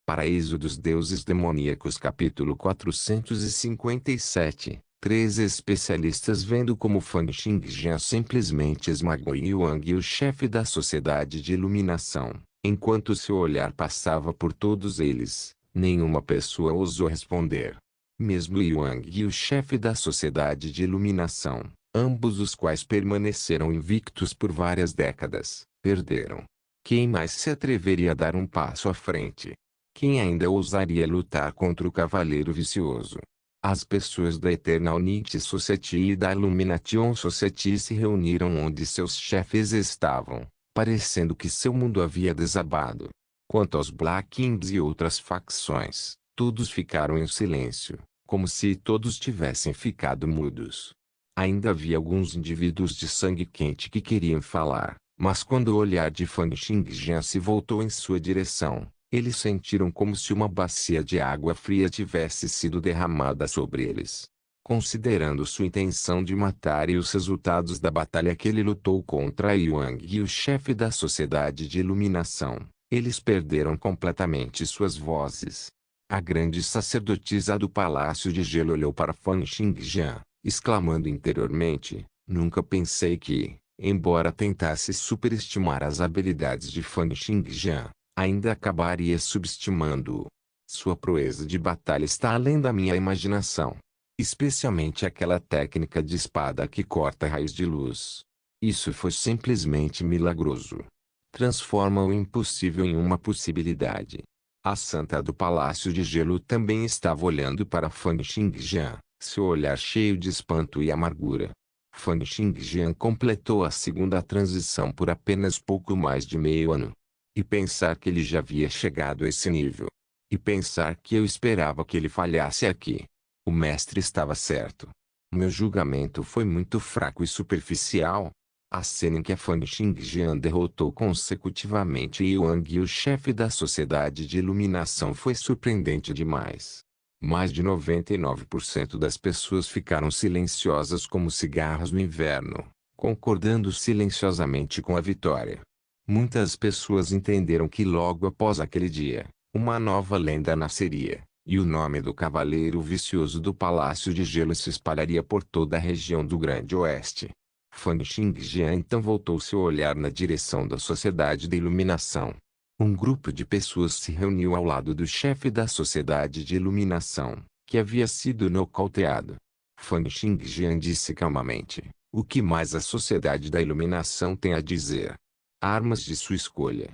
Paraíso dos Deuses Demoníacos capítulo 457. Três especialistas vendo como Fan Xingjian simplesmente esmagou Yuang, o chefe da Sociedade de Iluminação. Enquanto seu olhar passava por todos eles, nenhuma pessoa ousou responder. Mesmo Yuang, o chefe da Sociedade de Iluminação, ambos os quais permaneceram invictos por várias décadas, perderam. Quem mais se atreveria a dar um passo à frente? Quem ainda ousaria lutar contra o Cavaleiro Vicioso? As pessoas da Eternal Night Society e da Illumination Society se reuniram onde seus chefes estavam, parecendo que seu mundo havia desabado. Quanto aos Black Kings e outras facções, todos ficaram em silêncio, como se todos tivessem ficado mudos. Ainda havia alguns indivíduos de sangue quente que queriam falar, mas quando o olhar de Fan Xingjian se voltou em sua direção, eles sentiram como se uma bacia de água fria tivesse sido derramada sobre eles. Considerando sua intenção de matar e os resultados da batalha que ele lutou contra Yuang, o chefe da Sociedade de Iluminação, eles perderam completamente suas vozes. A grande sacerdotisa do Palácio de Gelo olhou para Fan Xingjian, exclamando interiormente: "Nunca pensei que, embora tentasse superestimar as habilidades de Fan Xingjian, ainda acabaria subestimando-o. Sua proeza de batalha está além da minha imaginação. Especialmente aquela técnica de espada que corta raios de luz. Isso foi simplesmente milagroso. Transforma o impossível em uma possibilidade." A santa do Palácio de Gelo também estava olhando para Fan Xingjian, seu olhar cheio de espanto e amargura. Fan Xingjian completou a segunda transição por apenas pouco mais de meio ano. E pensar que ele já havia chegado a esse nível. E pensar que eu esperava que ele falhasse aqui. O mestre estava certo. Meu julgamento foi muito fraco e superficial. A cena em que a Fan Xingjian derrotou consecutivamente Yuang, o chefe da Sociedade de Iluminação, foi surpreendente demais. Mais de 99% das pessoas ficaram silenciosas como cigarros no inverno, concordando silenciosamente com a vitória. Muitas pessoas entenderam que logo após aquele dia, uma nova lenda nasceria, e o nome do Cavaleiro Vicioso do Palácio de Gelo se espalharia por toda a região do Grande Oeste. Fan Xingjian então voltou seu olhar na direção da Sociedade de Iluminação. Um grupo de pessoas se reuniu ao lado do chefe da Sociedade de Iluminação, que havia sido nocauteado. Fan Xingjian disse calmamente: "O que mais a Sociedade da Iluminação tem a dizer?" "Armas de sua escolha."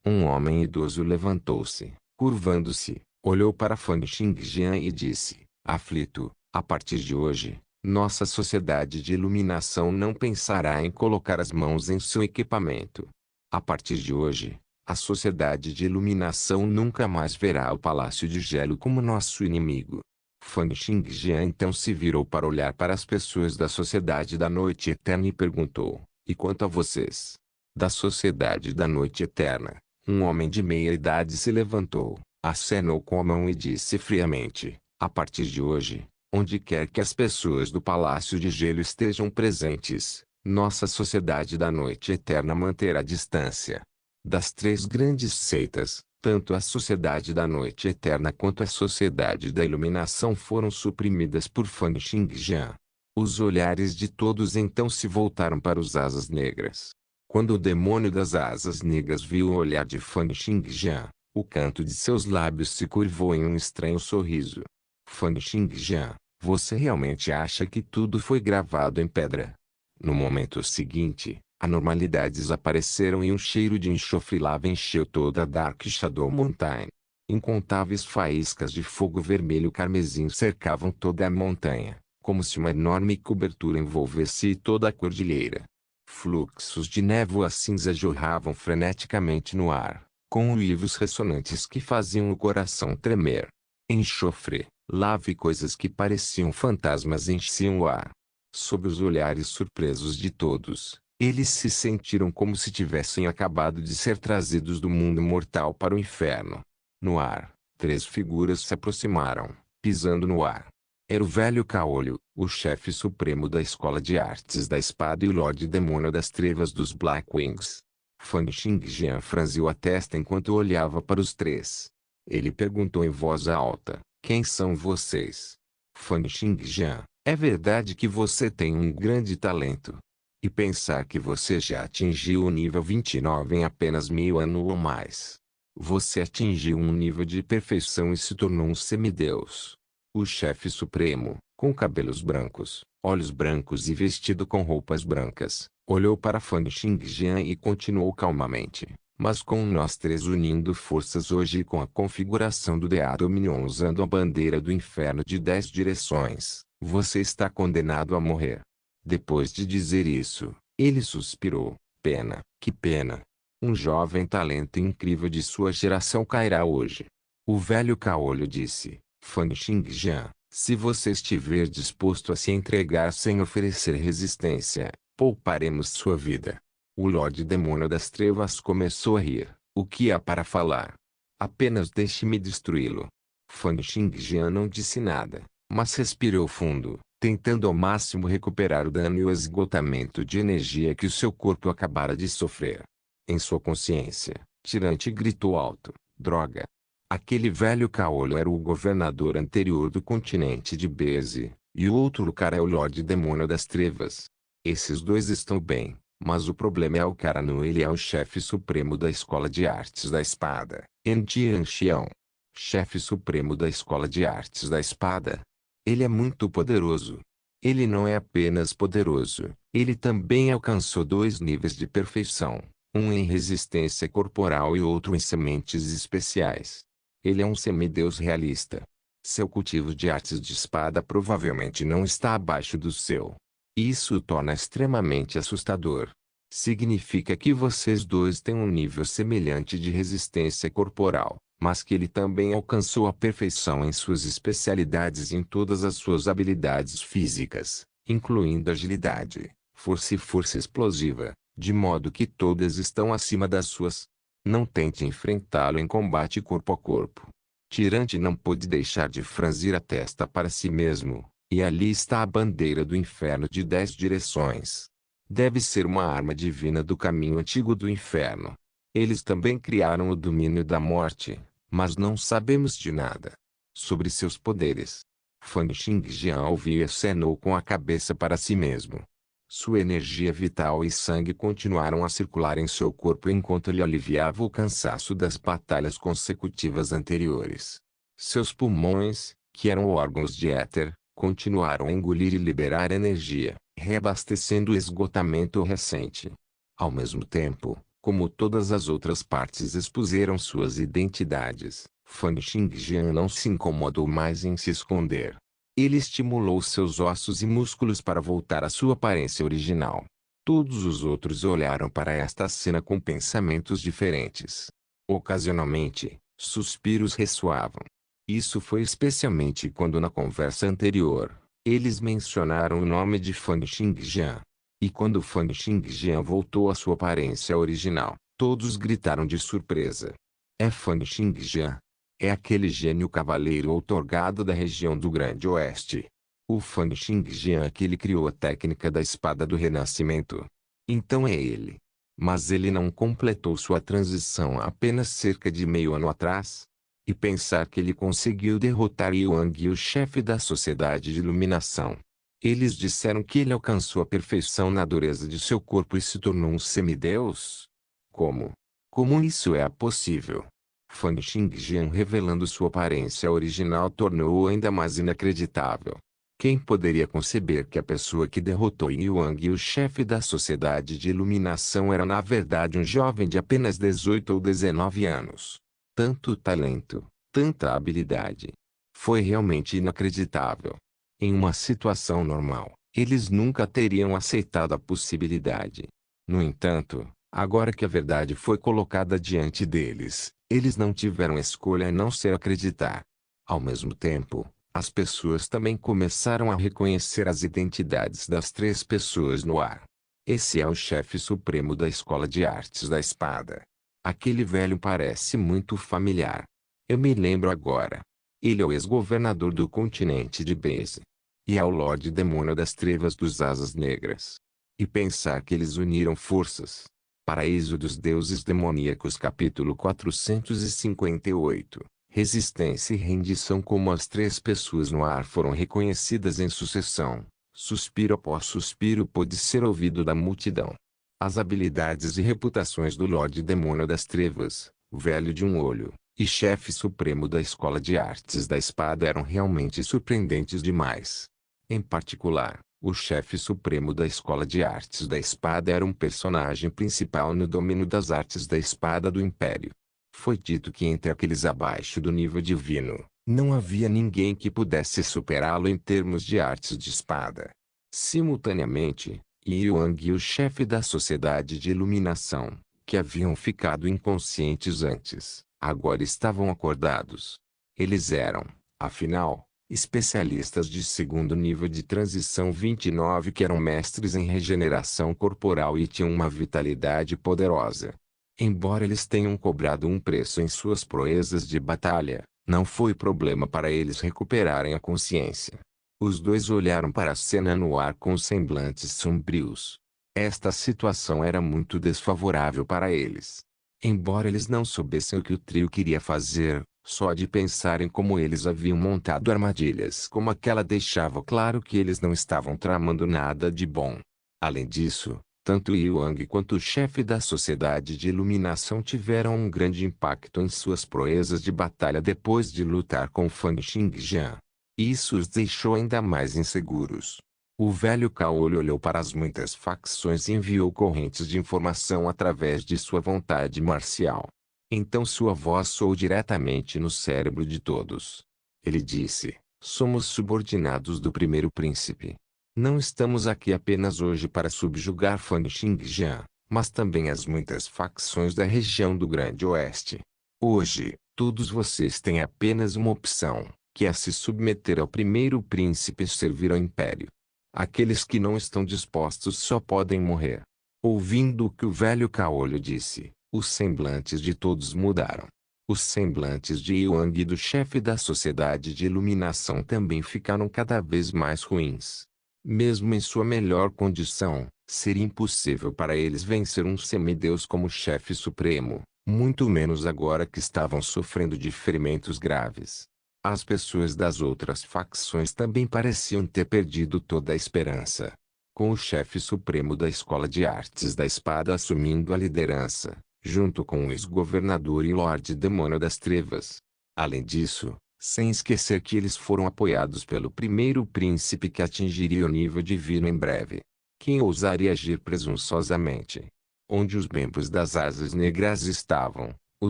Um homem idoso levantou-se, curvando-se, olhou para Fan Xingjian e disse, aflito: "A partir de hoje, nossa Sociedade de Iluminação não pensará em colocar as mãos em seu equipamento. A partir de hoje, a Sociedade de Iluminação nunca mais verá o Palácio de Gelo como nosso inimigo." Fan Xingjian então se virou para olhar para as pessoas da Sociedade da Noite Eterna e perguntou: "E quanto a vocês?" Da Sociedade da Noite Eterna, um homem de meia idade se levantou, acenou com a mão e disse friamente: "A partir de hoje, onde quer que as pessoas do Palácio de Gelo estejam presentes, nossa Sociedade da Noite Eterna manterá distância." Das três grandes seitas, tanto a Sociedade da Noite Eterna quanto a Sociedade da Iluminação foram suprimidas por Fan Xingjian. Os olhares de todos então se voltaram para os Asas Negras. Quando o demônio das Asas Negras viu o olhar de Fan Xingjian, o canto de seus lábios se curvou em um estranho sorriso. "Fan Xingjian, você realmente acha que tudo foi gravado em pedra?" No momento seguinte, anormalidades apareceram e um cheiro de enxofre e lava encheu toda a Dark Shadow Mountain. Incontáveis faíscas de fogo vermelho carmesim cercavam toda a montanha, como se uma enorme cobertura envolvesse toda a cordilheira. Fluxos de névoa cinza jorravam freneticamente no ar, com uivos ressonantes que faziam o coração tremer. Enxofre, lava e coisas que pareciam fantasmas enchiam o ar. Sob os olhares surpresos de todos, eles se sentiram como se tivessem acabado de ser trazidos do mundo mortal para o inferno. No ar, três figuras se aproximaram, pisando no ar. Era o velho Caolho, o chefe supremo da Escola de Artes da Espada e o Lorde Demônio das Trevas dos Black Wings. Fan Xingjian franziu a testa enquanto olhava para os três. Ele perguntou em voz alta: quem são vocês? Fan Xingjian, é verdade que você tem um grande talento. E pensar que você já atingiu o nível 29 em apenas meio ano ou mais. Você atingiu um nível de perfeição e se tornou um semideus. O chefe supremo, com cabelos brancos, olhos brancos e vestido com roupas brancas, olhou para Fan Xingjian e continuou calmamente. Mas com nós três unindo forças hoje e com a configuração do The Dominion usando a bandeira do inferno de 10 direções, você está condenado a morrer. Depois de dizer isso, ele suspirou. Pena, que pena. Um jovem talento incrível de sua geração cairá hoje. O velho caolho disse: Fan Xingjian, se você estiver disposto a se entregar sem oferecer resistência, pouparemos sua vida. O Lorde Demônio das Trevas começou a rir. O que há para falar? Apenas deixe-me destruí-lo. Fan Xingjian não disse nada, mas respirou fundo, tentando ao máximo recuperar o dano e o esgotamento de energia que o seu corpo acabara de sofrer. Em sua consciência, Tirante gritou alto: droga! Aquele velho caolho era o governador anterior do continente de Beze, e o outro cara é o Lorde Demônio das Trevas. Esses dois estão bem. Mas o problema é o Caranu, ele é o chefe supremo da Escola de Artes da Espada, Endian Xiao. Chefe supremo da Escola de Artes da Espada. Ele é muito poderoso. Ele não é apenas poderoso, ele também alcançou 2 níveis de perfeição, um em resistência corporal e outro em sementes especiais. Ele é um semideus realista. Seu cultivo de artes de espada provavelmente não está abaixo do seu. Isso o torna extremamente assustador. Significa que vocês dois têm um nível semelhante de resistência corporal, mas que ele também alcançou a perfeição em suas especialidades e em todas as suas habilidades físicas, incluindo agilidade, força e força explosiva, de modo que todas estão acima das suas. Não tente enfrentá-lo em combate corpo a corpo. Tirante não pôde deixar de franzir a testa para si mesmo. E ali está a bandeira do inferno de 10 direções. Deve ser uma arma divina do caminho antigo do inferno. Eles também criaram o domínio da morte, mas não sabemos de nada sobre seus poderes. Fan Xingjian ouviu e acenou com a cabeça para si mesmo. Sua energia vital e sangue continuaram a circular em seu corpo enquanto ele aliviava o cansaço das batalhas consecutivas anteriores. Seus pulmões, que eram órgãos de éter, continuaram a engolir e liberar energia, reabastecendo o esgotamento recente. Ao mesmo tempo, como todas as outras partes expuseram suas identidades, Fan Xingjian não se incomodou mais em se esconder. Ele estimulou seus ossos e músculos para voltar à sua aparência original. Todos os outros olharam para esta cena com pensamentos diferentes. Ocasionalmente, suspiros ressoavam. Isso foi especialmente quando na conversa anterior, eles mencionaram o nome de Fan Xingjian. E quando Fan Xingjian voltou à sua aparência original, todos gritaram de surpresa. É Fan Xingjian. É aquele gênio cavaleiro outorgado da região do Grande Oeste. O Fan Xingjian que ele criou a técnica da espada do renascimento. Então é ele. Mas ele não completou sua transição há apenas cerca de meio ano atrás? E pensar que ele conseguiu derrotar Yuang, o chefe da Sociedade de Iluminação. Eles disseram que ele alcançou a perfeição na dureza de seu corpo e se tornou um semideus? Como? Como isso é possível? Fan Xingjian revelando sua aparência original tornou-o ainda mais inacreditável. Quem poderia conceber que a pessoa que derrotou Yuang, o chefe da Sociedade de Iluminação, era na verdade um jovem de apenas 18 ou 19 anos? Tanto talento, tanta habilidade. Foi realmente inacreditável. Em uma situação normal, eles nunca teriam aceitado a possibilidade. No entanto, agora que a verdade foi colocada diante deles, eles não tiveram escolha a não ser acreditar. Ao mesmo tempo, as pessoas também começaram a reconhecer as identidades das 3 pessoas no ar. Esse é o chefe supremo da Escola de Artes da Espada. Aquele velho parece muito familiar. Eu me lembro agora. Ele é o ex-governador do continente de Beze. E é o Lorde Demônio das Trevas dos Asas Negras. E pensar que eles uniram forças. Paraíso dos Deuses Demoníacos capítulo 458. Resistência e rendição como as três pessoas no ar foram reconhecidas em sucessão. Suspiro após suspiro pôde ser ouvido da multidão. As habilidades e reputações do Lorde Demônio das Trevas, o velho de um olho, e chefe supremo da Escola de Artes da Espada eram realmente surpreendentes demais. Em particular, o chefe supremo da Escola de Artes da Espada era um personagem principal no domínio das artes da espada do Império. Foi dito que entre aqueles abaixo do nível divino, não havia ninguém que pudesse superá-lo em termos de artes de espada. Simultaneamente, Yang e o chefe da Sociedade de Iluminação, que haviam ficado inconscientes antes, agora estavam acordados. Eles eram, afinal, especialistas de segundo nível de transição 29 que eram mestres em regeneração corporal e tinham uma vitalidade poderosa. Embora eles tenham cobrado um preço em suas proezas de batalha, não foi problema para eles recuperarem a consciência. Os dois olharam para a cena no ar com semblantes sombrios. Esta situação era muito desfavorável para eles. Embora eles não soubessem o que o trio queria fazer, só de pensar em como eles haviam montado armadilhas como aquela deixava claro que eles não estavam tramando nada de bom. Além disso, tanto Yang quanto o chefe da Sociedade de Iluminação tiveram um grande impacto em suas proezas de batalha depois de lutar com Fan Xingjian. Isso os deixou ainda mais inseguros. O velho Caolho olhou para as muitas facções e enviou correntes de informação através de sua vontade marcial. Então sua voz soou diretamente no cérebro de todos. Ele disse: somos subordinados do primeiro príncipe. Não estamos aqui apenas hoje para subjugar Fan Xingjian, mas também as muitas facções da região do Grande Oeste. Hoje, todos vocês têm apenas uma opção, que é se submeter ao primeiro príncipe e servir ao Império. Aqueles que não estão dispostos só podem morrer. Ouvindo o que o velho Caolho disse, os semblantes de todos mudaram. Os semblantes de Yang e do chefe da Sociedade de Iluminação também ficaram cada vez mais ruins. Mesmo em sua melhor condição, seria impossível para eles vencer um semideus como chefe supremo, muito menos agora que estavam sofrendo de ferimentos graves. As pessoas das outras facções também pareciam ter perdido toda a esperança. Com o chefe supremo da Escola de Artes da Espada assumindo a liderança, junto com o ex-governador e Lorde Demônio das Trevas. Além disso, sem esquecer que eles foram apoiados pelo primeiro príncipe que atingiria o nível divino em breve. Quem ousaria agir presunçosamente? Onde os membros das Asas Negras estavam, o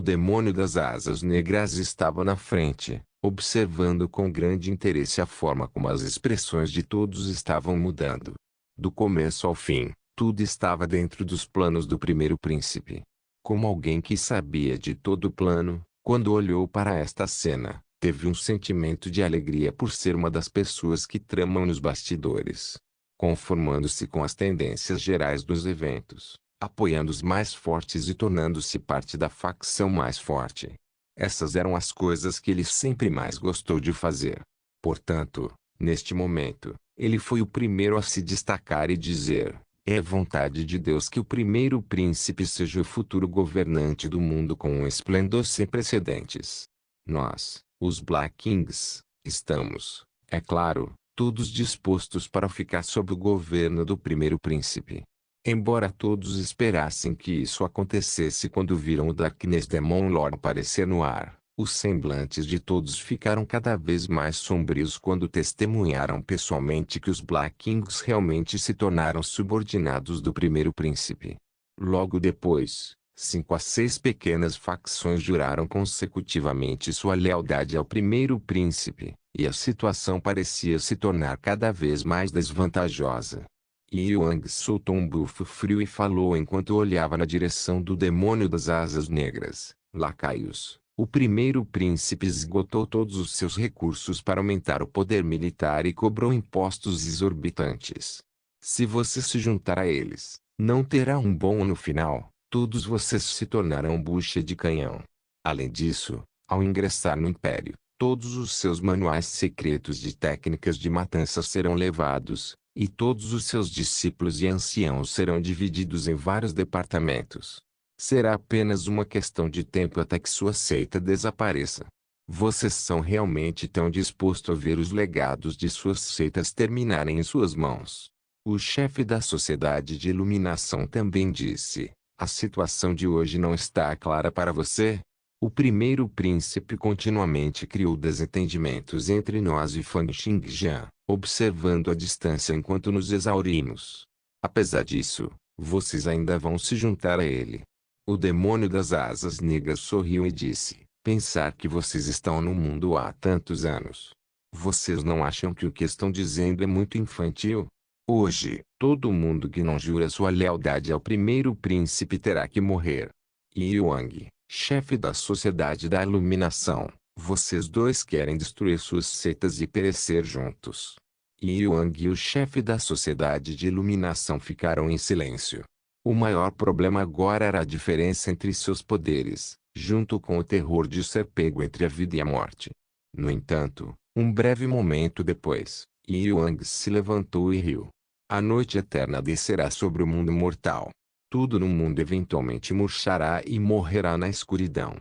demônio das Asas Negras estava na frente, observando com grande interesse a forma como as expressões de todos estavam mudando. Do começo ao fim, tudo estava dentro dos planos do primeiro príncipe. Como alguém que sabia de todo o plano, quando olhou para esta cena, teve um sentimento de alegria por ser uma das pessoas que tramam nos bastidores. Conformando-se com as tendências gerais dos eventos, apoiando os mais fortes e tornando-se parte da facção mais forte. Essas eram as coisas que ele sempre mais gostou de fazer. Portanto, neste momento, ele foi o primeiro a se destacar e dizer: é vontade de Deus que o primeiro príncipe seja o futuro governante do mundo com um esplendor sem precedentes. Nós, os Black Kings, estamos, é claro, todos dispostos para ficar sob o governo do primeiro príncipe. Embora todos esperassem que isso acontecesse quando viram o Darkness Demon Lord aparecer no ar, os semblantes de todos ficaram cada vez mais sombrios quando testemunharam pessoalmente que os Black Kings realmente se tornaram subordinados do primeiro príncipe. Logo depois, 5 a 6 pequenas facções juraram consecutivamente sua lealdade ao primeiro príncipe, e a situação parecia se tornar cada vez mais desvantajosa. Yang soltou um bufo frio e falou enquanto olhava na direção do demônio das asas negras: lacaios, o primeiro príncipe esgotou todos os seus recursos para aumentar o poder militar e cobrou impostos exorbitantes. Se você se juntar a eles, não terá um bom ano final. Todos vocês se tornarão bucha de canhão. Além disso, ao ingressar no Império, todos os seus manuais secretos de técnicas de matança serão levados, e todos os seus discípulos e anciãos serão divididos em vários departamentos. Será apenas uma questão de tempo até que sua seita desapareça. Vocês são realmente tão dispostos a ver os legados de suas seitas terminarem em suas mãos? O chefe da Sociedade de Iluminação também disse: a situação de hoje não está clara para você? O primeiro príncipe continuamente criou desentendimentos entre nós e Fan Xingjian, observando a distância enquanto nos exaurimos. Apesar disso, vocês ainda vão se juntar a ele. O demônio das asas negras sorriu e disse: pensar que vocês estão no mundo há tantos anos. Vocês não acham que o que estão dizendo é muito infantil? Hoje, todo mundo que não jura sua lealdade ao primeiro príncipe terá que morrer. Yi Wang, chefe da Sociedade da Iluminação, vocês dois querem destruir suas seitas e perecer juntos. Yi Wang e o chefe da Sociedade de Iluminação ficaram em silêncio. O maior problema agora era a diferença entre seus poderes, junto com o terror de ser pego entre a vida e a morte. No entanto, um breve momento depois, Yi Wang se levantou e riu. A noite eterna descerá sobre o mundo mortal. Tudo no mundo eventualmente murchará e morrerá na escuridão.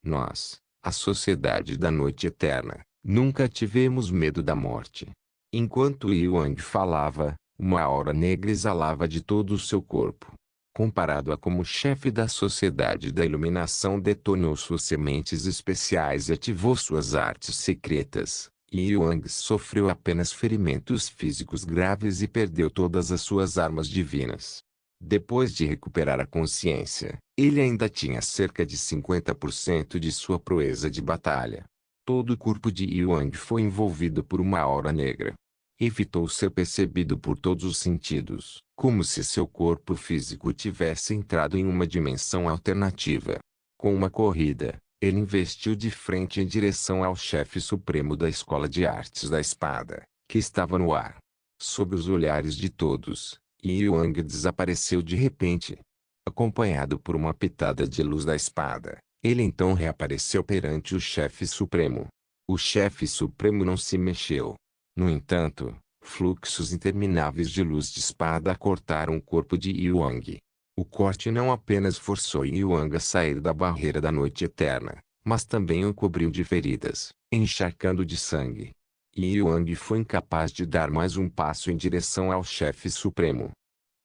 Nós, a Sociedade da Noite Eterna, nunca tivemos medo da morte. Enquanto Yi Wang falava, uma aura negra exalava de todo o seu corpo. Comparado a como chefe da Sociedade da Iluminação detonou suas sementes especiais e ativou suas artes secretas, Yi Wang sofreu apenas ferimentos físicos graves e perdeu todas as suas armas divinas. Depois de recuperar a consciência, ele ainda tinha cerca de 50% de sua proeza de batalha. Todo o corpo de Yi Wang foi envolvido por uma aura negra. Evitou ser percebido por todos os sentidos, como se seu corpo físico tivesse entrado em uma dimensão alternativa. Com uma corrida, ele investiu de frente em direção ao chefe supremo da Escola de Artes da Espada, que estava no ar. Sob os olhares de todos, Yi Wang desapareceu de repente. Acompanhado por uma pitada de luz da espada, ele então reapareceu perante o chefe supremo. O chefe supremo não se mexeu. No entanto, fluxos intermináveis de luz de espada cortaram o corpo de Yi Wang. O corte não apenas forçou Yi Wang a sair da barreira da noite eterna, mas também o cobriu de feridas, encharcando de sangue. Yi Wang foi incapaz de dar mais um passo em direção ao chefe supremo.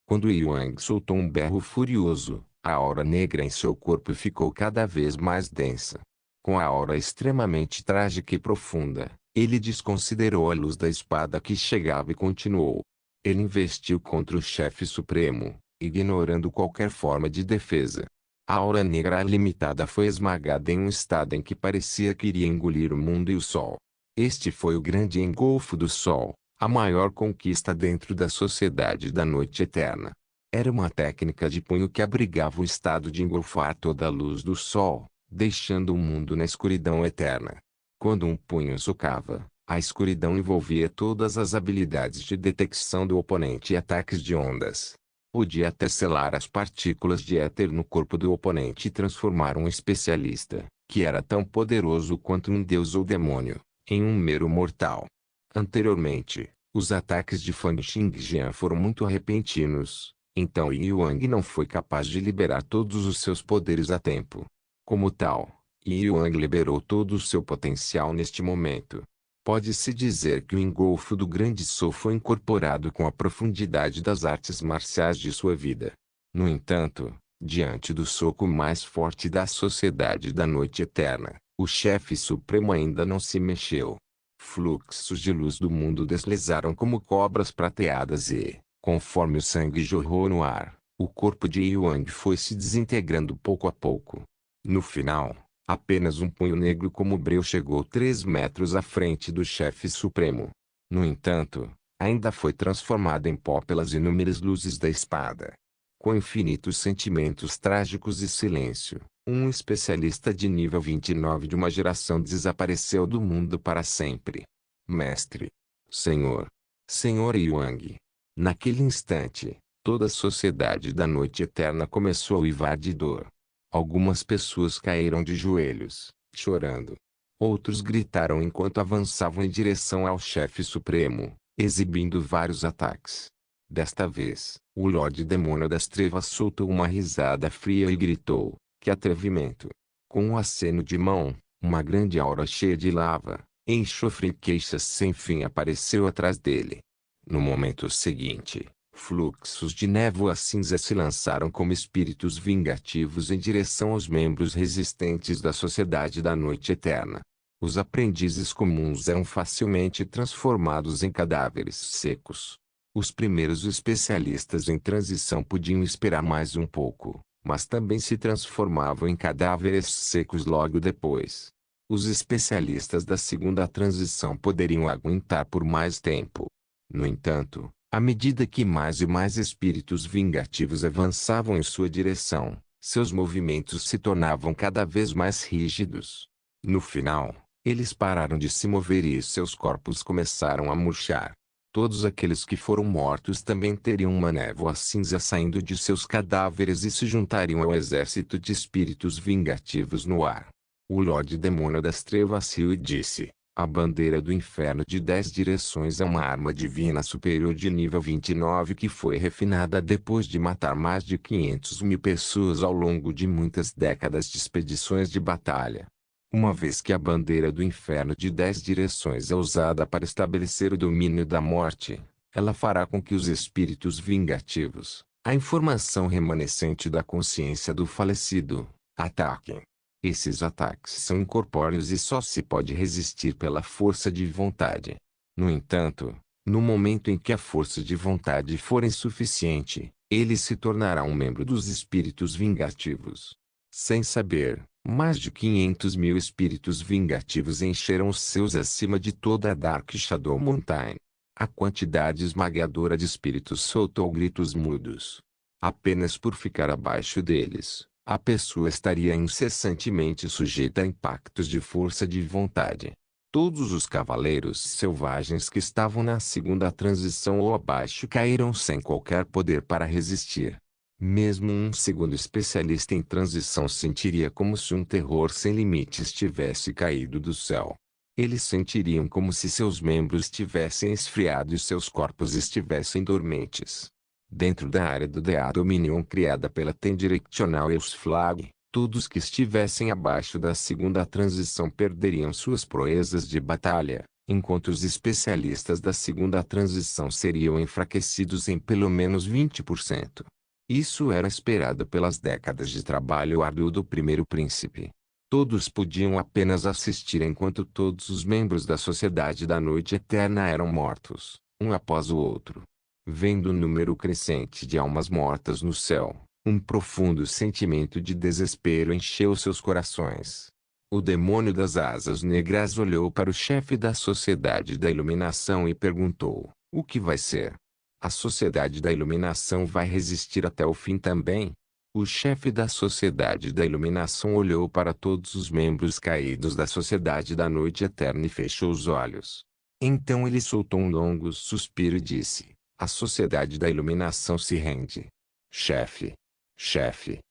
Quando Yi Wang soltou um berro furioso, a aura negra em seu corpo ficou cada vez mais densa. Com a aura extremamente trágica e profunda, ele desconsiderou a luz da espada que chegava e continuou. Ele investiu contra o chefe supremo, ignorando qualquer forma de defesa. A aura negra limitada foi esmagada em um estado em que parecia que iria engolir o mundo e o sol. Este foi o grande engolfo do sol, a maior conquista dentro da Sociedade da Noite Eterna. Era uma técnica de punho que abrigava o estado de engolfar toda a luz do sol, deixando o mundo na escuridão eterna. Quando um punho socava, a escuridão envolvia todas as habilidades de detecção do oponente e ataques de ondas. Podia até selar as partículas de éter no corpo do oponente e transformar um especialista, que era tão poderoso quanto um deus ou demônio, em um mero mortal. Anteriormente, os ataques de Fan Xingjian foram muito repentinos, então Yi Wang não foi capaz de liberar todos os seus poderes a tempo. Como tal, Yi Wang liberou todo o seu potencial neste momento. Pode-se dizer que o engolfo do grande Sol foi incorporado com a profundidade das artes marciais de sua vida. No entanto, diante do soco mais forte da Sociedade da Noite Eterna, o chefe supremo ainda não se mexeu. Fluxos de luz do mundo deslizaram como cobras prateadas e, conforme o sangue jorrou no ar, o corpo de Yi Wang foi se desintegrando pouco a pouco. No final, apenas um punho negro como breu chegou 3 metros à frente do chefe supremo. No entanto, ainda foi transformado em pó pelas inúmeras luzes da espada. Com infinitos sentimentos trágicos e silêncio, um especialista de nível 29 de uma geração desapareceu do mundo para sempre. Mestre. Senhor. Senhor Yi Wang. Naquele instante, toda a Sociedade da Noite Eterna começou a uivar de dor. Algumas pessoas caíram de joelhos, chorando. Outros gritaram enquanto avançavam em direção ao chefe supremo, exibindo vários ataques. Desta vez, o Lorde Demônio das Trevas soltou uma risada fria e gritou: que atrevimento! Com um aceno de mão, Uma grande aura cheia de lava, enxofre e queixas sem fim apareceu atrás dele. No momento seguinte, fluxos de névoa cinza se lançaram como espíritos vingativos em direção aos membros resistentes da Sociedade da Noite Eterna. Os aprendizes comuns eram facilmente transformados em cadáveres secos. Os primeiros especialistas em transição podiam esperar mais um pouco, mas também se transformavam em cadáveres secos logo depois. Os especialistas da segunda transição poderiam aguentar por mais tempo. No entanto, à medida que mais e mais espíritos vingativos avançavam em sua direção, seus movimentos se tornavam cada vez mais rígidos. No final, eles pararam de se mover e seus corpos começaram a murchar. Todos aqueles que foram mortos também teriam uma névoa cinza saindo de seus cadáveres e se juntariam ao exército de espíritos vingativos no ar. O Lorde Demônio das Trevas riu e disse: a bandeira do inferno de 10 direções é uma arma divina superior de nível 29 que foi refinada depois de matar mais de 500.000 pessoas ao longo de muitas décadas de expedições de batalha. Uma vez que a bandeira do inferno de 10 direções é usada para estabelecer o domínio da morte, ela fará com que os espíritos vingativos, a informação remanescente da consciência do falecido, ataquem. Esses ataques são incorpóreos e só se pode resistir pela força de vontade. No entanto, no momento em que a força de vontade for insuficiente, ele se tornará um membro dos espíritos vingativos. Sem saber, mais de 500.000 espíritos vingativos encheram os seus acima de toda a Dark Shadow Mountain. A quantidade esmagadora de espíritos soltou gritos mudos. Apenas por ficar abaixo deles, a pessoa estaria incessantemente sujeita a impactos de força de vontade. Todos os cavaleiros selvagens que estavam na segunda transição ou abaixo caíram sem qualquer poder para resistir. Mesmo um segundo especialista em transição sentiria como se um terror sem limites tivesse caído do céu. Eles sentiriam como se seus membros tivessem esfriado e seus corpos estivessem dormentes. Dentro da área do DA Dominion criada pela Ten Directional e os Flag, todos que estivessem abaixo da segunda transição perderiam suas proezas de batalha, enquanto os especialistas da segunda transição seriam enfraquecidos em pelo menos 20%. Isso era esperado pelas décadas de trabalho árduo do primeiro príncipe. Todos podiam apenas assistir enquanto todos os membros da Sociedade da Noite Eterna eram mortos, um após o outro. Vendo o número crescente de almas mortas no céu, um profundo sentimento de desespero encheu seus corações. O demônio das asas negras olhou para o chefe da Sociedade da Iluminação e perguntou: o que vai ser? A Sociedade da Iluminação vai resistir até o fim também? O chefe da Sociedade da Iluminação olhou para todos os membros caídos da Sociedade da Noite Eterna e fechou os olhos. Então ele soltou um longo suspiro e disse: a Sociedade da Iluminação se rende. Chefe,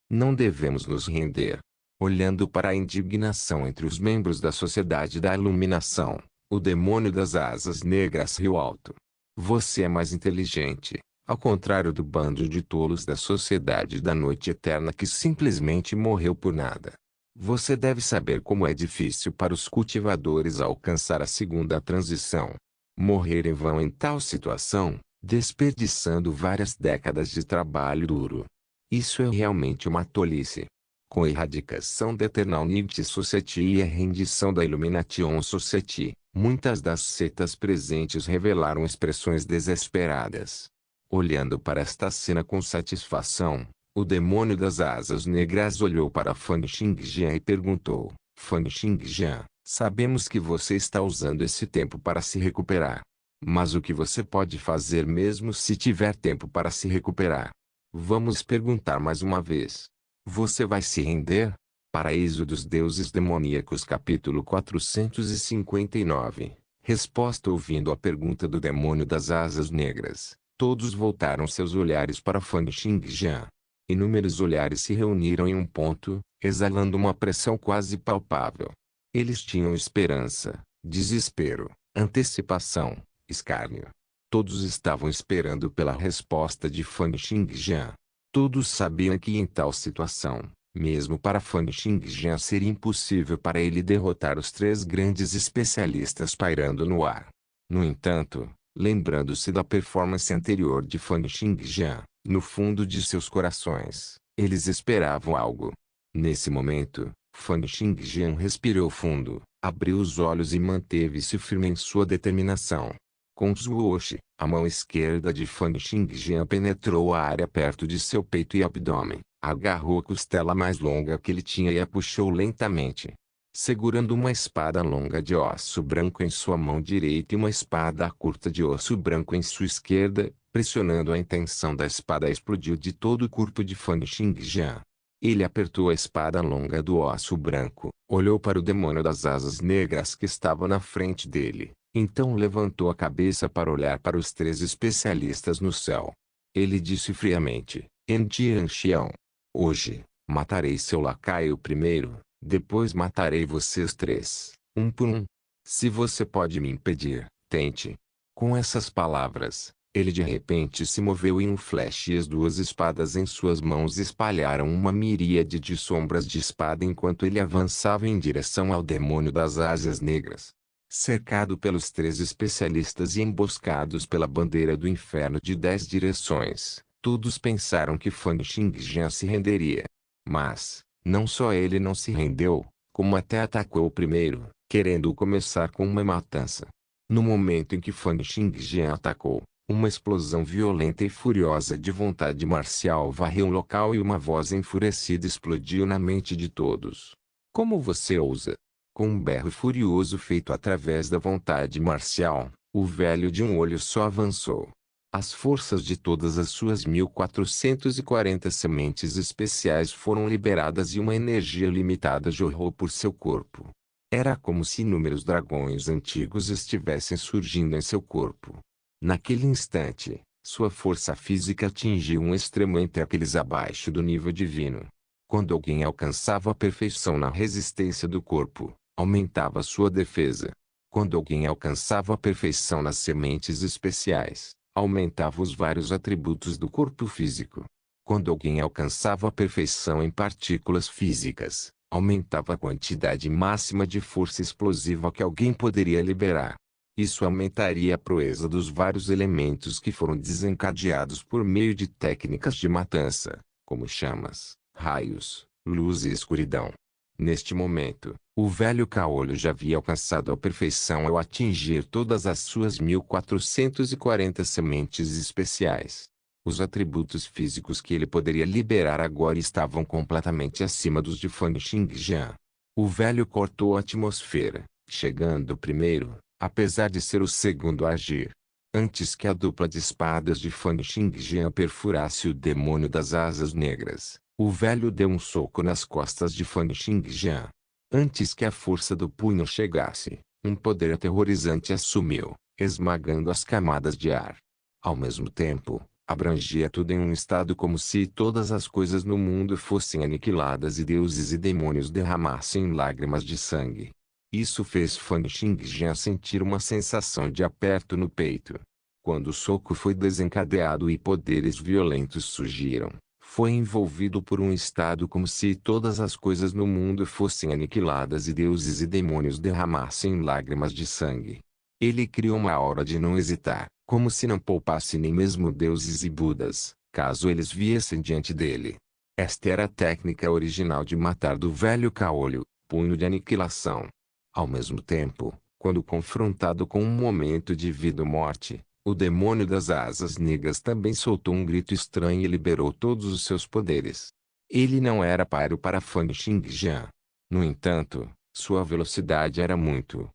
não devemos nos render. Olhando para a indignação entre os membros da Sociedade da Iluminação, o demônio das asas negras riu alto. Você é mais inteligente, ao contrário do bando de tolos da Sociedade da Noite Eterna que simplesmente morreu por nada. Você deve saber como é difícil para os cultivadores alcançar a segunda transição. Morrer em vão em tal situação, desperdiçando várias décadas de trabalho duro. Isso é realmente uma tolice. Com a erradicação da Eternal Nivity Society e a rendição da Illumination Society, muitas das setas presentes revelaram expressões desesperadas. Olhando para esta cena com satisfação, o demônio das asas negras olhou para Fan Xingjian e perguntou: Fan Xingjian, sabemos que você está usando esse tempo para se recuperar. Mas o que você pode fazer mesmo se tiver tempo para se recuperar? Vamos perguntar mais uma vez. Você vai se render? Paraíso dos Deuses Demoníacos capítulo 459. Resposta. Ouvindo a pergunta do demônio das asas negras, todos voltaram seus olhares para Fan Xingjian. Inúmeros olhares se reuniram em um ponto, exalando uma pressão quase palpável. Eles tinham esperança, desespero, antecipação, escárnio. Todos estavam esperando pela resposta de Fan Xingjian. Todos sabiam que em tal situação, Mesmo para Fan Xingjian seria impossível para ele derrotar os três grandes especialistas pairando no ar. No entanto, lembrando-se da performance anterior de Fan Xingjian, no fundo de seus corações, eles esperavam algo. Nesse momento, Fan Xingjian respirou fundo, abriu os olhos e manteve-se firme em sua determinação. Com Zuoshi, a mão esquerda de Fan Xingjian penetrou a área perto de seu peito e abdômen, agarrou a costela mais longa que ele tinha e a puxou lentamente. Segurando uma espada longa de osso branco em sua mão direita e uma espada curta de osso branco em sua esquerda, pressionando a intenção da espada explodiu de todo o corpo de Fan Xingjian. Ele apertou a espada longa do osso branco, olhou para o demônio das asas negras que estava na frente dele, então levantou a cabeça para olhar para os três especialistas no céu. Ele disse friamente, "En Jianxiang, hoje, matarei seu lacaio primeiro, depois matarei vocês três, um por um. Se você pode me impedir, tente." Com essas palavras, ele de repente se moveu em um flash e as duas espadas em suas mãos espalharam uma miríade de sombras de espada enquanto ele avançava em direção ao demônio das asas negras. Cercado pelos três especialistas e emboscados pela bandeira do inferno de 10 direções, todos pensaram que Fan Xingjian se renderia. Mas, não só ele não se rendeu, como até atacou primeiro, querendo começar com uma matança. No momento em que Fan Xingjian atacou, uma explosão violenta e furiosa de vontade marcial varreu o local e uma voz enfurecida explodiu na mente de todos. "Como você ousa?" Com um berro furioso feito através da vontade marcial, o velho de um olho só avançou. As forças de todas as suas 1440 sementes especiais foram liberadas e uma energia limitada jorrou por seu corpo. Era como se inúmeros dragões antigos estivessem surgindo em seu corpo. Naquele instante, sua força física atingiu um extremo entre aqueles abaixo do nível divino. Quando alguém alcançava a perfeição na resistência do corpo, aumentava sua defesa. Quando alguém alcançava a perfeição nas sementes especiais, aumentava os vários atributos do corpo físico. Quando alguém alcançava a perfeição em partículas físicas, aumentava a quantidade máxima de força explosiva que alguém poderia liberar. Isso aumentaria a proeza dos vários elementos que foram desencadeados por meio de técnicas de matança, como chamas, raios, luz e escuridão. Neste momento, o velho caolho já havia alcançado a perfeição ao atingir todas as suas 1440 sementes especiais. Os atributos físicos que ele poderia liberar agora estavam completamente acima dos de Fan Xingjian. O velho cortou a atmosfera, chegando primeiro, apesar de ser o segundo a agir. Antes que a dupla de espadas de Fan Xingjian perfurasse o demônio das asas negras, o velho deu um soco nas costas de Fan Xingjian. Antes que a força do punho chegasse, um poder aterrorizante assumiu, esmagando as camadas de ar. Ao mesmo tempo, abrangia tudo em um estado como se todas as coisas no mundo fossem aniquiladas e deuses e demônios derramassem lágrimas de sangue. Isso fez Fan Xingjian sentir uma sensação de aperto no peito. Quando o soco foi desencadeado e poderes violentos surgiram, foi envolvido por um estado como se todas as coisas no mundo fossem aniquiladas e deuses e demônios derramassem lágrimas de sangue. Ele criou uma aura de não hesitar, como se não poupasse nem mesmo deuses e budas, caso eles viessem diante dele. Esta era a técnica original de matar do velho caolho, punho de aniquilação. Ao mesmo tempo, quando confrontado com um momento de vida ou morte, o demônio das asas negras também soltou um grito estranho e liberou todos os seus poderes. Ele não era páreo para Fan Xingjian. No entanto, sua velocidade era muito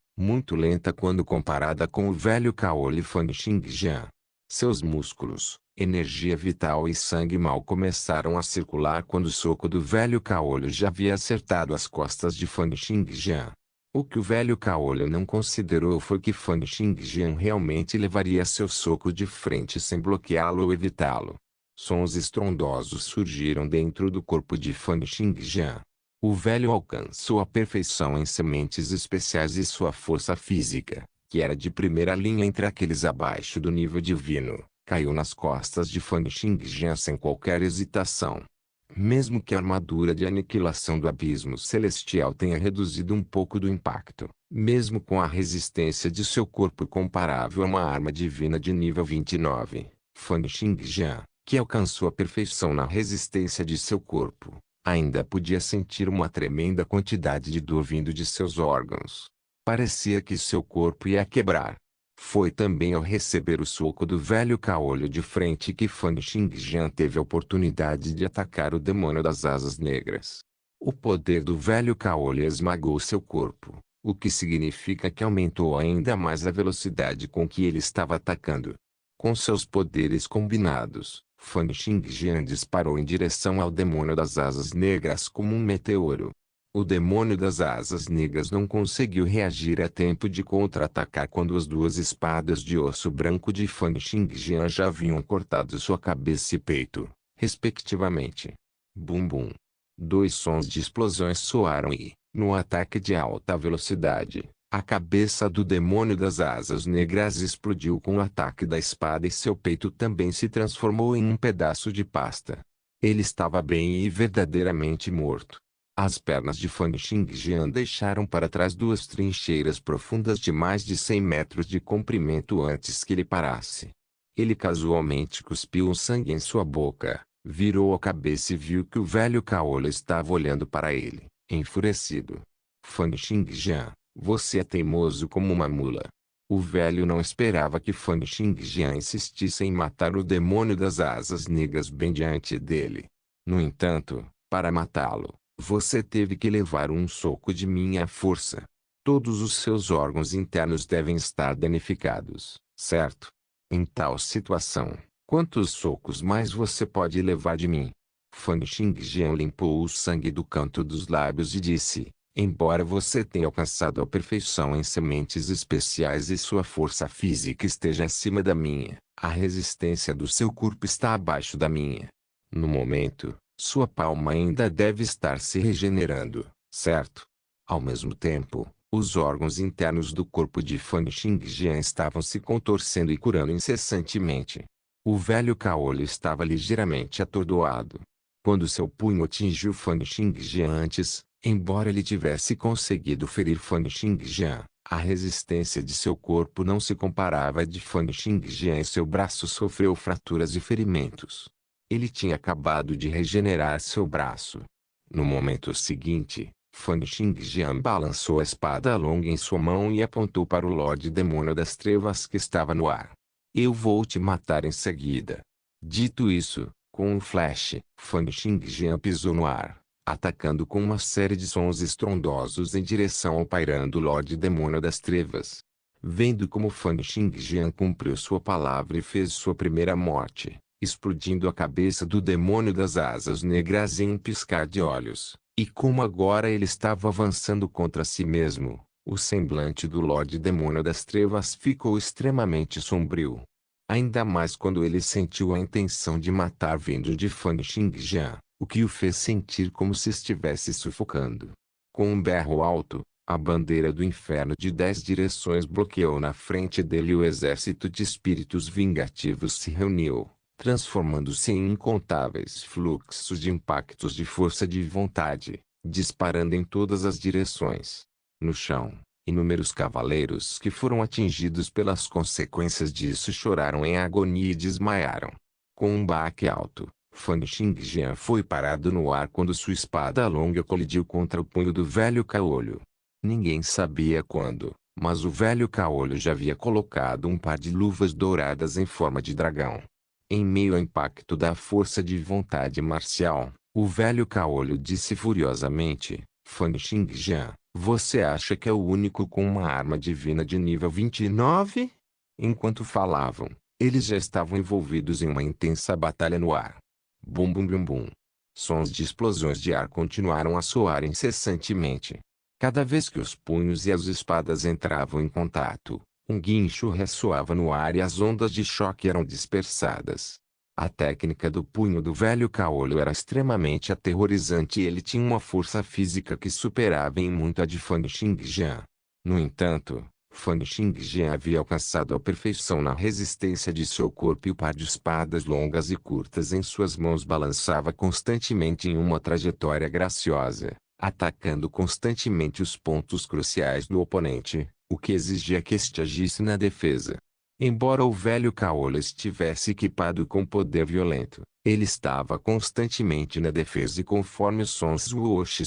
lenta quando comparada com o velho caolho Fan Xingjian. Seus músculos, energia vital e sangue mal começaram a circular quando o soco do velho caolho já havia acertado as costas de Fan Xingjian. O que o velho caolho não considerou foi que Fan Xingjian realmente levaria seu soco de frente sem bloqueá-lo ou evitá-lo. Sons estrondosos surgiram dentro do corpo de Fan Xingjian. O velho alcançou a perfeição em sementes especiais e sua força física, que era de primeira linha entre aqueles abaixo do nível divino, caiu nas costas de Fan Xingjian sem qualquer hesitação. Mesmo que a armadura de aniquilação do abismo celestial tenha reduzido um pouco do impacto, mesmo com a resistência de seu corpo comparável a uma arma divina de nível 29, Fan Xingjian, que alcançou a perfeição na resistência de seu corpo, ainda podia sentir uma tremenda quantidade de dor vindo de seus órgãos. Parecia que seu corpo ia quebrar. Foi também ao receber o soco do velho caolho de frente que Fan Xingjian teve a oportunidade de atacar o demônio das asas negras. O poder do velho caolho esmagou seu corpo, o que significa que aumentou ainda mais a velocidade com que ele estava atacando. Com seus poderes combinados, Fan Xingjian disparou em direção ao demônio das asas negras como um meteoro. O demônio das asas negras não conseguiu reagir a tempo de contra-atacar quando as duas espadas de osso branco de Fan Xingjian já haviam cortado sua cabeça e peito, respectivamente. Bum bum. Dois sons de explosões soaram e, no ataque de alta velocidade, a cabeça do demônio das asas negras explodiu com o ataque da espada e seu peito também se transformou em um pedaço de pasta. Ele estava bem e verdadeiramente morto. As pernas de Fan Xingjian deixaram para trás duas trincheiras profundas de mais de 100 metros de comprimento antes que ele parasse. Ele casualmente cuspiu um sangue em sua boca, virou a cabeça e viu que o velho caolho estava olhando para ele, enfurecido. Fan Xingjian, você é teimoso como uma mula. O velho não esperava que Fan Xingjian insistisse em matar o demônio das asas negras bem diante dele. No entanto, para matá-lo, você teve que levar um soco de minha força. Todos os seus órgãos internos devem estar danificados, certo? Em tal situação, quantos socos mais você pode levar de mim? Fan Xingjian limpou o sangue do canto dos lábios e disse, embora você tenha alcançado a perfeição em sementes especiais e sua força física esteja acima da minha, a resistência do seu corpo está abaixo da minha. No momento, sua palma ainda deve estar se regenerando, certo? Ao mesmo tempo, os órgãos internos do corpo de Fan Xingjian estavam se contorcendo e curando incessantemente. O velho caolho estava ligeiramente atordoado. Quando seu punho atingiu Fan Xingjian antes, embora ele tivesse conseguido ferir Fan Xingjian, a resistência de seu corpo não se comparava à de Fan Xingjian e seu braço sofreu fraturas e ferimentos. Ele tinha acabado de regenerar seu braço. No momento seguinte, Fan Xingjian balançou a espada longa em sua mão e apontou para o Lorde Demônio das Trevas que estava no ar. Eu vou te matar em seguida. Dito isso, com um flash, Fan Xingjian pisou no ar, atacando com uma série de sons estrondosos em direção ao pairando Lorde Demônio das Trevas. Vendo como Fan Xingjian cumpriu sua palavra e fez sua primeira morte, explodindo a cabeça do demônio das asas negras em um piscar de olhos, e como agora ele estava avançando contra si mesmo, o semblante do Lorde Demônio das Trevas ficou extremamente sombrio. Ainda mais quando ele sentiu a intenção de matar vindo de Fan Xingjian, o que o fez sentir como se estivesse sufocando. Com um berro alto, a bandeira do inferno de 10 direções bloqueou na frente dele e o exército de espíritos vingativos se reuniu, transformando-se em incontáveis fluxos de impactos de força de vontade, disparando em todas as direções. No chão, inúmeros cavaleiros que foram atingidos pelas consequências disso choraram em agonia e desmaiaram. Com um baque alto, Fan Xingjian foi parado no ar quando sua espada longa colidiu contra o punho do velho caolho. Ninguém sabia quando, mas o velho caolho já havia colocado um par de luvas douradas em forma de dragão. Em meio ao impacto da força de vontade marcial, o velho caolho disse furiosamente, Fan Xingjian, você acha que é o único com uma arma divina de nível 29? Enquanto falavam, eles já estavam envolvidos em uma intensa batalha no ar. Bum bum bum bum. Sons de explosões de ar continuaram a soar incessantemente. Cada vez que os punhos e as espadas entravam em contato, um guincho ressoava no ar e as ondas de choque eram dispersadas. A técnica do punho do velho caolho era extremamente aterrorizante e ele tinha uma força física que superava em muito a de Fan Xingjian. No entanto, Fan Xingjian havia alcançado a perfeição na resistência de seu corpo e o par de espadas longas e curtas em suas mãos balançava constantemente em uma trajetória graciosa, atacando constantemente os pontos cruciais do oponente, o que exigia que este agisse na defesa. Embora o velho Caolho estivesse equipado com poder violento, ele estava constantemente na defesa e conforme os sons swoosh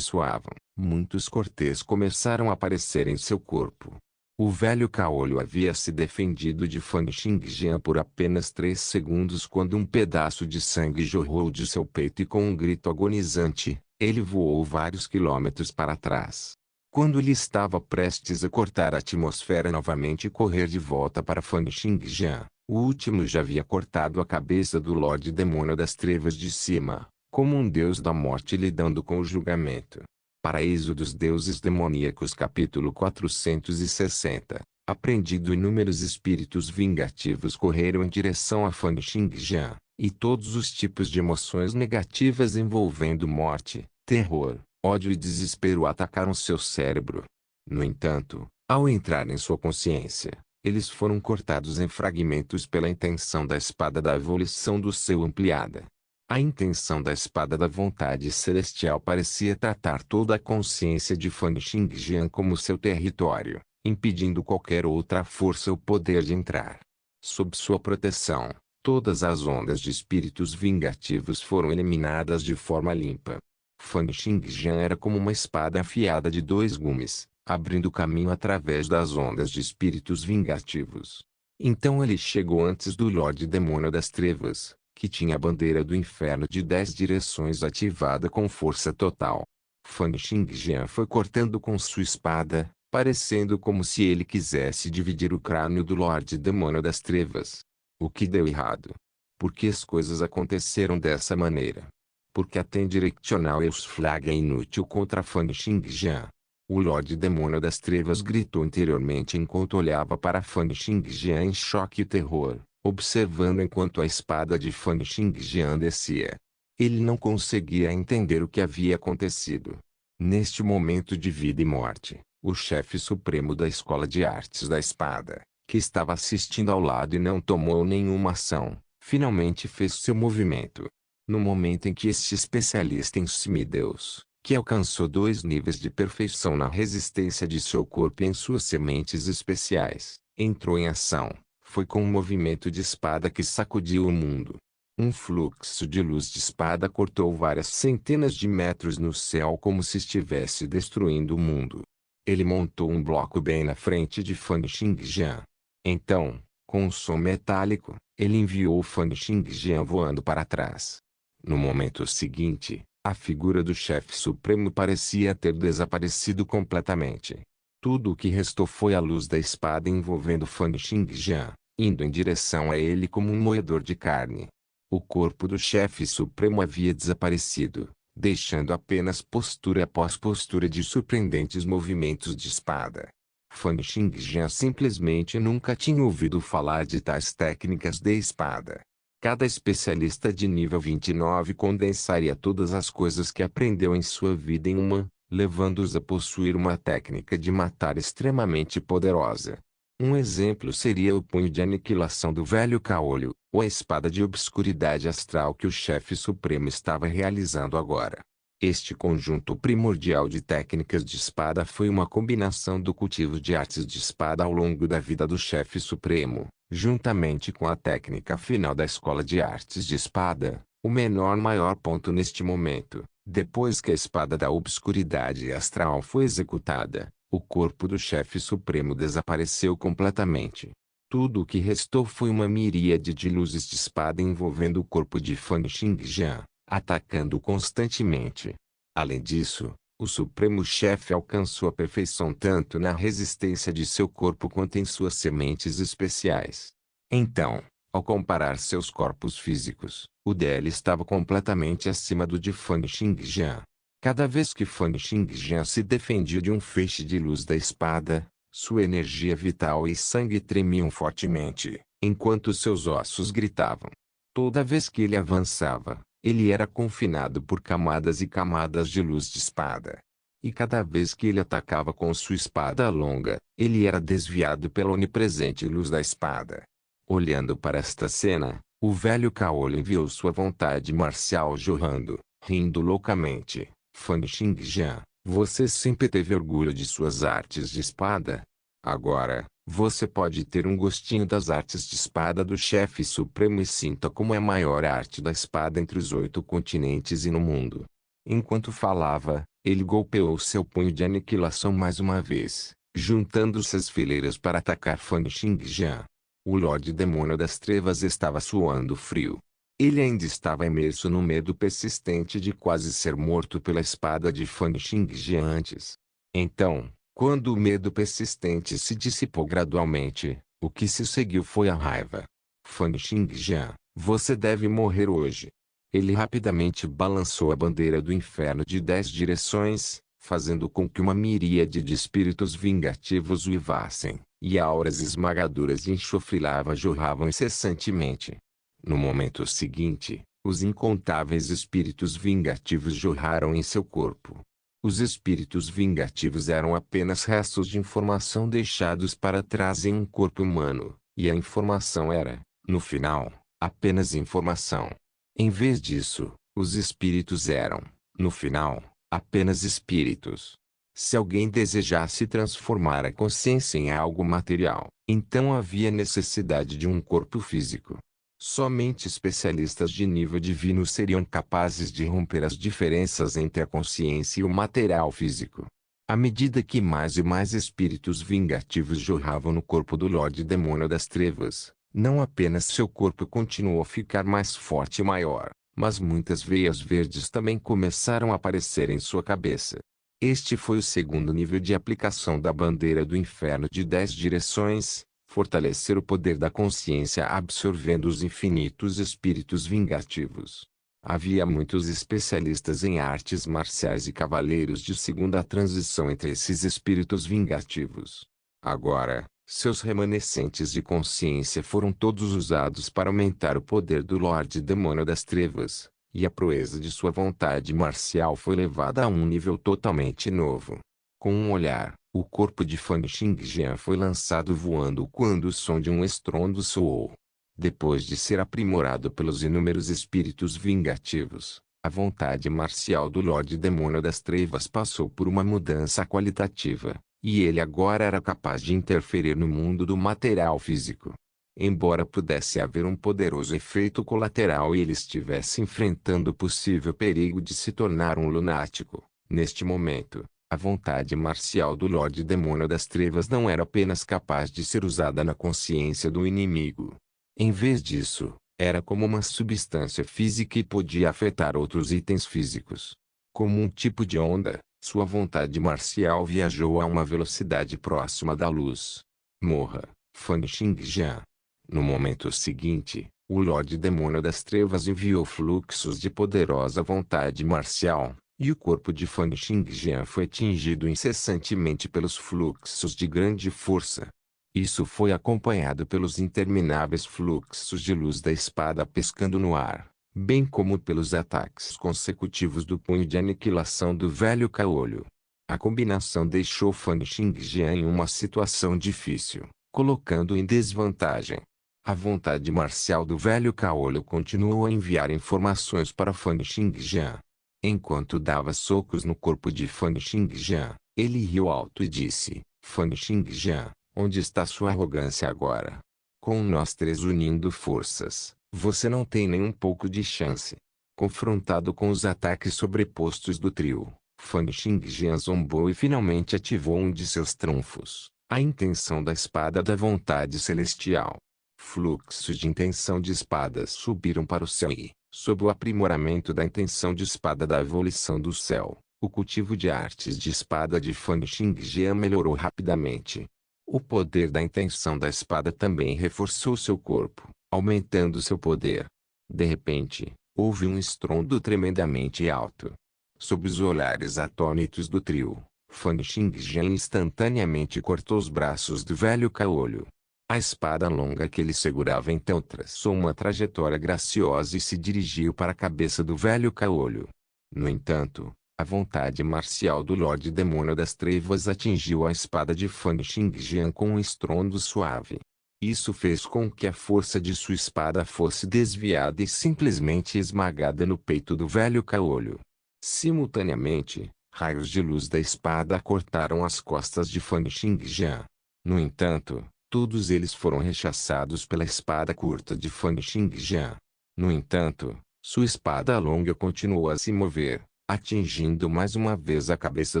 soavam, muitos cortes começaram a aparecer em seu corpo. O velho Caolho havia se defendido de Fan Xingjian por apenas 3 segundos quando um pedaço de sangue jorrou de seu peito e com um grito agonizante, ele voou vários quilômetros para trás. Quando ele estava prestes a cortar a atmosfera novamente e correr de volta para Fan Xingjian, o último já havia cortado a cabeça do Lorde Demônio das Trevas de cima, como um deus da morte lidando com o julgamento. Paraíso dos Deuses Demoníacos capítulo 460. Apreendido inúmeros espíritos vingativos correram em direção a Fan Xingjian, e todos os tipos de emoções negativas envolvendo morte, terror, ódio e desespero atacaram seu cérebro. No entanto, ao entrar em sua consciência, eles foram cortados em fragmentos pela intenção da espada da evolução do seu ampliada. A intenção da espada da vontade celestial parecia tratar toda a consciência de Fan Xingjian como seu território, impedindo qualquer outra força ou poder de entrar. Sob sua proteção, todas as ondas de espíritos vingativos foram eliminadas de forma limpa. Fan Xingjian era como uma espada afiada de 2 gumes, abrindo caminho através das ondas de espíritos vingativos. Então ele chegou antes do Lorde Demônio das Trevas, que tinha a bandeira do inferno de 10 direções ativada com força total. Fan Xingjian foi cortando com sua espada, parecendo como se ele quisesse dividir o crânio do Lorde Demônio das Trevas. O que deu errado? Por que as coisas aconteceram dessa maneira? Porque a Ten Directional Flag é inútil contra Fan Xingjian. O Lorde Demônio das Trevas gritou interiormente enquanto olhava para Fan Xingjian em choque e terror, observando enquanto a espada de Fan Xingjian descia. Ele não conseguia entender o que havia acontecido. Neste momento de vida e morte, o chefe supremo da Escola de Artes da Espada, que estava assistindo ao lado e não tomou nenhuma ação, finalmente fez seu movimento. No momento em que este especialista em semideus, que alcançou 2 níveis de perfeição na resistência de seu corpo e em suas sementes especiais, entrou em ação, foi com um movimento de espada que sacudiu o mundo. Um fluxo de luz de espada cortou várias centenas de metros no céu como se estivesse destruindo o mundo. Ele montou um bloco bem na frente de Fan Xingjian. Então, com um som metálico, ele enviou Fan Xingjian voando para trás. No momento seguinte, a figura do chefe supremo parecia ter desaparecido completamente. Tudo o que restou foi a luz da espada envolvendo Fan Xingjian, indo em direção a ele como um moedor de carne. O corpo do chefe supremo havia desaparecido, deixando apenas postura após postura de surpreendentes movimentos de espada. Fan Xingjian simplesmente nunca tinha ouvido falar de tais técnicas de espada. Cada especialista de nível 29 condensaria todas as coisas que aprendeu em sua vida em uma, levando-os a possuir uma técnica de matar extremamente poderosa. Um exemplo seria o punho de aniquilação do velho Caolho, ou a espada de obscuridade astral que o chefe supremo estava realizando agora. Este conjunto primordial de técnicas de espada foi uma combinação do cultivo de artes de espada ao longo da vida do chefe supremo, juntamente com a técnica final da escola de artes de espada, o maior ponto neste momento. Depois que a espada da obscuridade astral foi executada, o corpo do chefe supremo desapareceu completamente. Tudo o que restou foi uma miríade de luzes de espada envolvendo o corpo de Fan Xingjian, atacando constantemente. Além disso, o Supremo Chefe alcançou a perfeição tanto na resistência de seu corpo quanto em suas sementes especiais. Então, ao comparar seus corpos físicos, o dele estava completamente acima do de Fan Xingjian. Cada vez que Fan Xingjian se defendia de um feixe de luz da espada, sua energia vital e sangue tremiam fortemente, enquanto seus ossos gritavam. Toda vez que ele avançava, ele era confinado por camadas e camadas de luz de espada. E cada vez que ele atacava com sua espada longa, ele era desviado pela onipresente luz da espada. Olhando para esta cena, o velho Caolho viu sua vontade marcial jorrando, rindo loucamente. Fan Xingjian, você sempre teve orgulho de suas artes de espada? Agora, você pode ter um gostinho das artes de espada do chefe supremo e sinta como é a maior arte da espada entre os 8 continentes e no mundo. Enquanto falava, ele golpeou seu punho de aniquilação mais uma vez, juntando-se às fileiras para atacar Fan Xingjian. O Lorde Demônio das Trevas estava suando frio. Ele ainda estava imerso no medo persistente de quase ser morto pela espada de Fan Xingjian antes. Então, quando o medo persistente se dissipou gradualmente, o que se seguiu foi a raiva. Fan Xingjian, você deve morrer hoje. Ele rapidamente balançou a bandeira do inferno de 10 direções, fazendo com que uma miríade de espíritos vingativos uivassem, e auras esmagadoras de enxofre e lava jorravam incessantemente. No momento seguinte, os incontáveis espíritos vingativos jorraram em seu corpo. Os espíritos vingativos eram apenas restos de informação deixados para trás em um corpo humano, e a informação era, no final, apenas informação. Em vez disso, os espíritos eram, no final, apenas espíritos. Se alguém desejasse transformar a consciência em algo material, então havia necessidade de um corpo físico. Somente especialistas de nível divino seriam capazes de romper as diferenças entre a consciência e o material físico. À medida que mais e mais espíritos vingativos jorravam no corpo do Lorde Demônio das Trevas, não apenas seu corpo continuou a ficar mais forte e maior, mas muitas veias verdes também começaram a aparecer em sua cabeça. Este foi o segundo nível de aplicação da bandeira do inferno de 10 direções, fortalecer o poder da consciência absorvendo os infinitos espíritos vingativos. Havia muitos especialistas em artes marciais e cavaleiros de segunda transição entre esses espíritos vingativos. Agora, seus remanescentes de consciência foram todos usados para aumentar o poder do Lorde Demônio das Trevas, e a proeza de sua vontade marcial foi levada a um nível totalmente novo. Com um olhar, o corpo de Fan Xingjian foi lançado voando quando o som de um estrondo soou. Depois de ser aprimorado pelos inúmeros espíritos vingativos, a vontade marcial do Lorde Demônio das Trevas passou por uma mudança qualitativa, e ele agora era capaz de interferir no mundo do material físico. Embora pudesse haver um poderoso efeito colateral e ele estivesse enfrentando o possível perigo de se tornar um lunático, neste momento, a vontade marcial do Lorde Demônio das Trevas não era apenas capaz de ser usada na consciência do inimigo. Em vez disso, era como uma substância física e podia afetar outros itens físicos. Como um tipo de onda, sua vontade marcial viajou a uma velocidade próxima da luz. Morra, Fan Xingjian. No momento seguinte, o Lorde Demônio das Trevas enviou fluxos de poderosa vontade marcial, e o corpo de Fan Xingjian foi atingido incessantemente pelos fluxos de grande força. Isso foi acompanhado pelos intermináveis fluxos de luz da espada pescando no ar, bem como pelos ataques consecutivos do punho de aniquilação do velho Caolho. A combinação deixou Fan Xingjian em uma situação difícil, colocando-o em desvantagem. A vontade marcial do velho Caolho continuou a enviar informações para Fan Xingjian. Enquanto dava socos no corpo de Fan Xingjian, ele riu alto e disse: Fan Xingjian, onde está sua arrogância agora? Com nós três unindo forças, você não tem nem um pouco de chance. Confrontado com os ataques sobrepostos do trio, Fan Xingjian zombou e finalmente ativou um de seus trunfos, a intenção da espada da vontade celestial. Fluxos de intenção de espadas subiram para o céu e, sob o aprimoramento da intenção de espada da evolução do céu, o cultivo de artes de espada de Fan Xingjian melhorou rapidamente. O poder da intenção da espada também reforçou seu corpo, aumentando seu poder. De repente, houve um estrondo tremendamente alto. Sob os olhares atônitos do trio, Fan Xingjian instantaneamente cortou os braços do velho Caolho. A espada longa que ele segurava então traçou uma trajetória graciosa e se dirigiu para a cabeça do velho Caolho. No entanto, A vontade marcial do Lorde Demônio das Trevas atingiu a espada de Fan Xingjian com um estrondo suave. Isso fez com que a força de sua espada fosse desviada e simplesmente esmagada no peito do velho caolho. Simultaneamente, raios de luz da espada cortaram as costas de Fan Xingjian. No entanto, todos eles foram rechaçados pela espada curta de Fan Xingjian. No entanto, sua espada longa continuou a se mover, atingindo mais uma vez a cabeça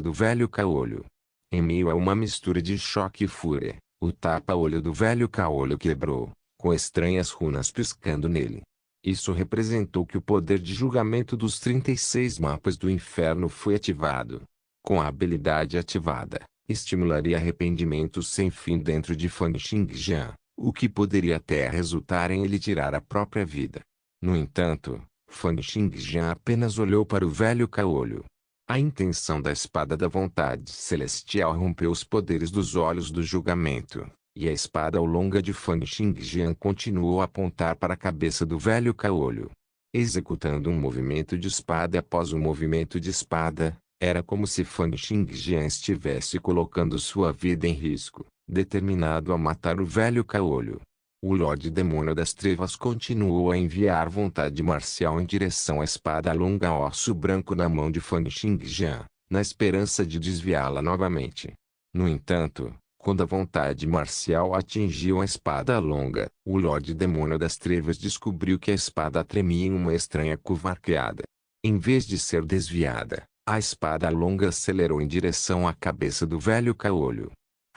do velho caolho. Em meio a uma mistura de choque e fúria, o tapa-olho do velho caolho quebrou, com estranhas runas piscando nele. Isso representou que o poder de julgamento dos 36 mapas do inferno foi ativado. Com a habilidade ativada, estimularia arrependimentos sem fim dentro de Fan Xingjian, o que poderia até resultar em ele tirar a própria vida. No entanto, Fan Xingjian apenas olhou para o velho caolho. A intenção da espada da vontade celestial rompeu os poderes dos olhos do julgamento, e a espada longa de Fan Xingjian continuou a apontar para a cabeça do velho caolho. Executando um movimento de espada após um movimento de espada, era como se Fan Xingjian estivesse colocando sua vida em risco, determinado a matar o velho caolho. O Lorde Demônio das Trevas continuou a enviar vontade marcial em direção à espada longa osso branco na mão de Fan Xingjian, na esperança de desviá-la novamente. No entanto, quando a vontade marcial atingiu a espada longa, o Lorde Demônio das Trevas descobriu que a espada tremia em uma estranha curva arqueada. Em vez de ser desviada, a espada longa acelerou em direção à cabeça do velho caolho.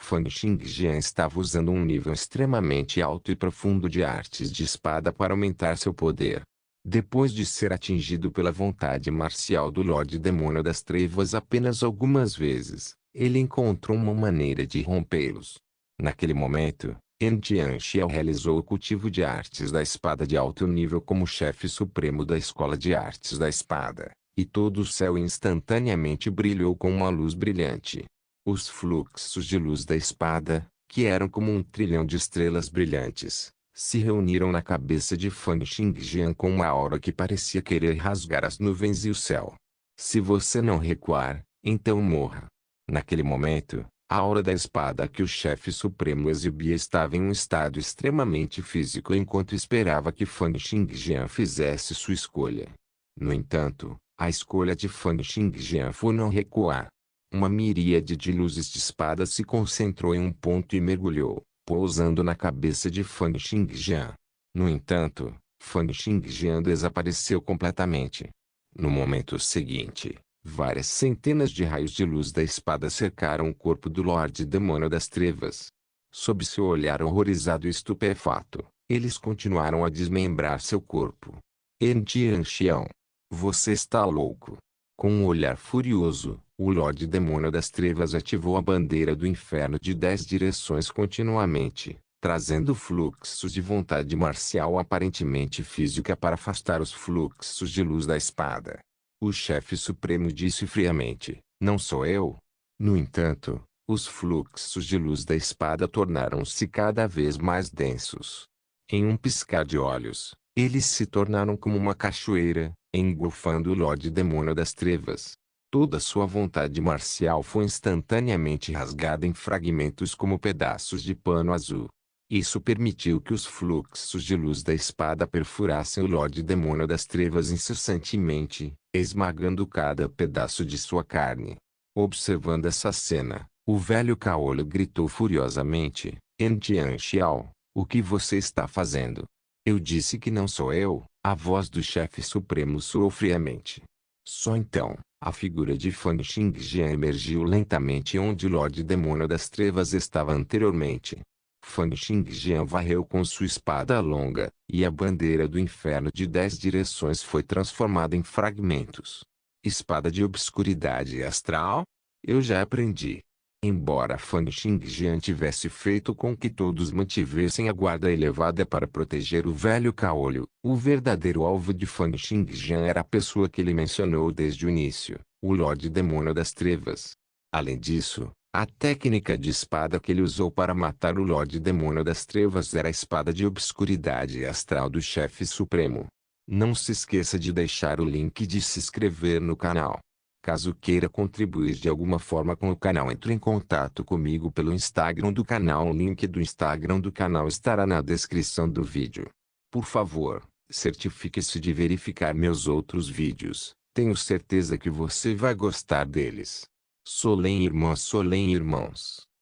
Fan Xingjian estava usando um nível extremamente alto e profundo de artes de espada para aumentar seu poder. Depois de ser atingido pela vontade marcial do Lorde Demônio das Trevas apenas algumas vezes, ele encontrou uma maneira de rompê-los. Naquele momento, En Tianxiao realizou o cultivo de artes da espada de alto nível como chefe supremo da Escola de Artes da Espada, e todo o céu instantaneamente brilhou com uma luz brilhante. Os fluxos de luz da espada, que eram como um trilhão de estrelas brilhantes, se reuniram na cabeça de Fan Xingjian com uma aura que parecia querer rasgar as nuvens e o céu. Se você não recuar, então morra. Naquele momento, a aura da espada que o chefe supremo exibia estava em um estado extremamente físico enquanto esperava que Fan Xingjian fizesse sua escolha. No entanto, a escolha de Fan Xingjian foi não recuar. Uma miríade de luzes de espada se concentrou em um ponto e mergulhou, pousando na cabeça de Fan Xingjian. No entanto, Fan Xingjian desapareceu completamente. No momento seguinte, várias centenas de raios de luz da espada cercaram o corpo do Lorde Demônio das Trevas. Sob seu olhar horrorizado e estupefato, eles continuaram a desmembrar seu corpo. En Tianxiao, você está louco. Com um olhar furioso, o Lorde Demônio das Trevas ativou a bandeira do inferno de 10 direções continuamente, trazendo fluxos de vontade marcial aparentemente física para afastar os fluxos de luz da espada. O chefe supremo disse friamente, não sou eu. No entanto, os fluxos de luz da espada tornaram-se cada vez mais densos. Em um piscar de olhos, eles se tornaram como uma cachoeira, engolfando o Lorde Demônio das Trevas. Toda sua vontade marcial foi instantaneamente rasgada em fragmentos como pedaços de pano azul. Isso permitiu que os fluxos de luz da espada perfurassem o Lorde Demônio das Trevas incessantemente, esmagando cada pedaço de sua carne. Observando essa cena, o velho caolho gritou furiosamente, En Tianxiao, o que você está fazendo? Eu disse que não sou eu, a voz do chefe supremo soou friamente. Só então, a figura de Fan Xingjian emergiu lentamente onde o Lorde Demônio das Trevas estava anteriormente. Fan Xingjian varreu com sua espada longa, e a bandeira do inferno de 10 direções foi transformada em fragmentos. Espada de obscuridade astral? Eu já aprendi. Embora Fan Xingjian tivesse feito com que todos mantivessem a guarda elevada para proteger o velho caolho, o verdadeiro alvo de Fan Xingjian era a pessoa que ele mencionou desde o início, o Lorde Demônio das Trevas. Além disso, a técnica de espada que ele usou para matar o Lorde Demônio das Trevas era a espada de obscuridade astral do chefe supremo. Não se esqueça de deixar o link de se inscrever no canal. Caso queira contribuir de alguma forma com o canal, entre em contato comigo pelo Instagram do canal. O link do Instagram do canal estará na descrição do vídeo. Por favor, certifique-se de verificar meus outros vídeos. Tenho certeza que você vai gostar deles. Solém irmãos.